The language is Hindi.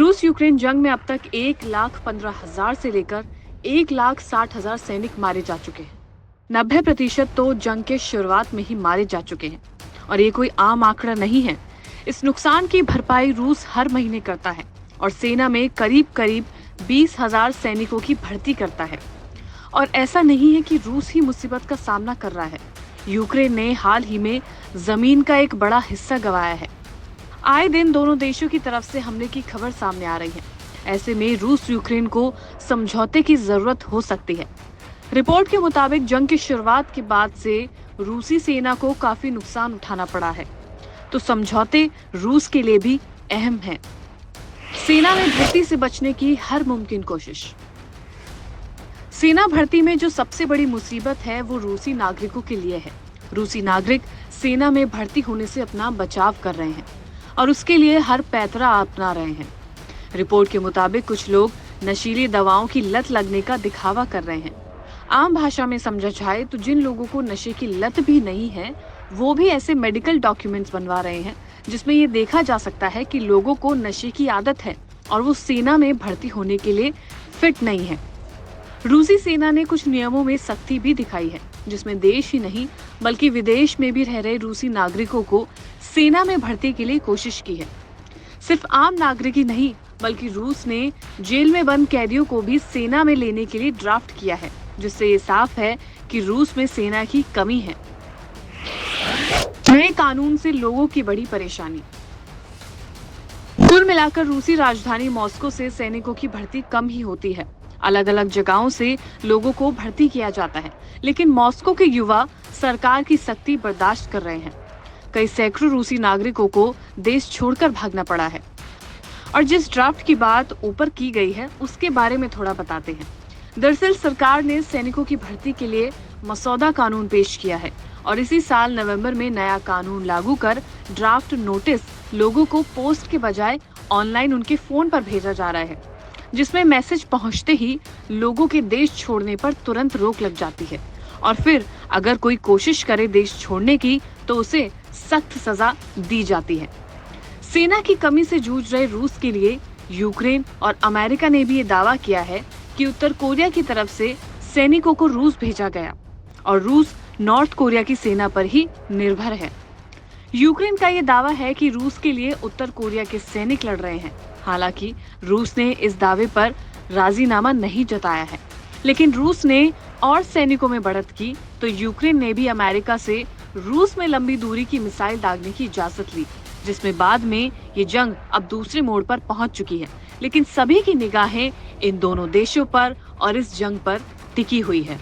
रूस यूक्रेन जंग में अब तक 1,15,000 से लेकर 1,60,000 सैनिक मारे जा चुके हैं। 90% तो जंग के शुरुआत में ही मारे जा चुके हैं और ये कोई आम आंकड़ा नहीं है। इस नुकसान की भरपाई रूस हर महीने करता है और सेना में करीब करीब 20,000 सैनिकों की भर्ती करता है। और ऐसा नहीं है कि रूस ही मुसीबत का सामना कर रहा है। यूक्रेन ने हाल ही में जमीन का एक बड़ा हिस्सा गंवाया है। आए दिन दोनों देशों की तरफ से हमले की खबर सामने आ रही है। ऐसे में रूस यूक्रेन को समझौते की जरूरत हो सकती है। रिपोर्ट के मुताबिक जंग की शुरुआत के बाद से रूसी सेना को काफी नुकसान उठाना पड़ा है, तो समझौते रूस के लिए भी अहम है। सेना में भर्ती से बचने की हर मुमकिन कोशिश। सेना भर्ती में जो सबसे बड़ी मुसीबत है वो रूसी नागरिकों के लिए है। रूसी नागरिक सेना में भर्ती होने से अपना बचाव कर रहे हैं और उसके लिए हर पैतरा अपना रहे हैं। रिपोर्ट के मुताबिक कुछ लोग नशीली दवाओं की लत लगने का दिखावा कर रहे हैं। आम भाषा में समझा जाए तो जिन लोगों को नशे की लत भी नहीं है वो भी ऐसे मेडिकल डॉक्यूमेंट्स बनवा रहे हैं जिसमें ये देखा जा सकता है कि लोगों को नशे की आदत है और वो सेना में भर्ती होने के लिए फिट नहीं है। रूसी सेना ने कुछ नियमों में सख्ती भी दिखाई है, जिसमें देश ही नहीं बल्कि विदेश में भी रह रहे रूसी नागरिकों को सेना में भर्ती के लिए कोशिश की है। सिर्फ आम नागरिक ही नहीं बल्कि रूस ने जेल में बंद कैदियों को भी सेना में लेने के लिए ड्राफ्ट किया है, जिससे ये साफ है कि रूस में सेना की कमी है। नए कानून से लोगों की बड़ी परेशानी। कुल मिलाकर रूसी राजधानी मॉस्को से सैनिकों की भर्ती कम ही होती है। अलग अलग जगहों से लोगों को भर्ती किया जाता है, लेकिन मॉस्को के युवा सरकार की सख्ती बर्दाश्त कर रहे हैं। कई सैकड़ों रूसी नागरिकों को देश छोड़कर भागना पड़ा है। और जिस ड्राफ्ट की बात ऊपर की गई है उसके बारे में थोड़ा बताते हैं। दरअसल सरकार ने सैनिकों की भर्ती के लिए मसौदा कानून पेश किया है और इसी साल नवंबर में नया कानून लागू कर ड्राफ्ट नोटिस लोगों को पोस्ट के बजाय ऑनलाइन उनके फोन पर भेजा जा रहा है, जिसमें मैसेज पहुंचते ही लोगों के देश छोड़ने पर तुरंत रोक लग जाती है और फिर अगर कोई कोशिश करे देश छोड़ने की तो उसे सख्त सजा दी जाती है। सेना की कमी से जूझ रहे रूस के लिए यूक्रेन और अमेरिका ने भी ये दावा किया है कि उत्तर कोरिया की तरफ से सैनिकों को रूस भेजा गया और रूस नॉर्थ कोरिया की सेना पर ही निर्भर है। यूक्रेन का ये दावा है कि रूस के लिए उत्तर कोरिया के सैनिक लड़ रहे हैं। हालांकि रूस ने इस दावे पर राजीनामा नहीं जताया है, लेकिन रूस ने और सैनिकों में बढ़त की तो यूक्रेन ने भी अमेरिका से रूस में लंबी दूरी की मिसाइल दागने की इजाजत ली, जिसमें बाद में ये जंग अब दूसरे मोड़ पर पहुंच चुकी है। लेकिन सभी की निगाहें इन दोनों देशों पर और इस जंग पर टिकी हुई है।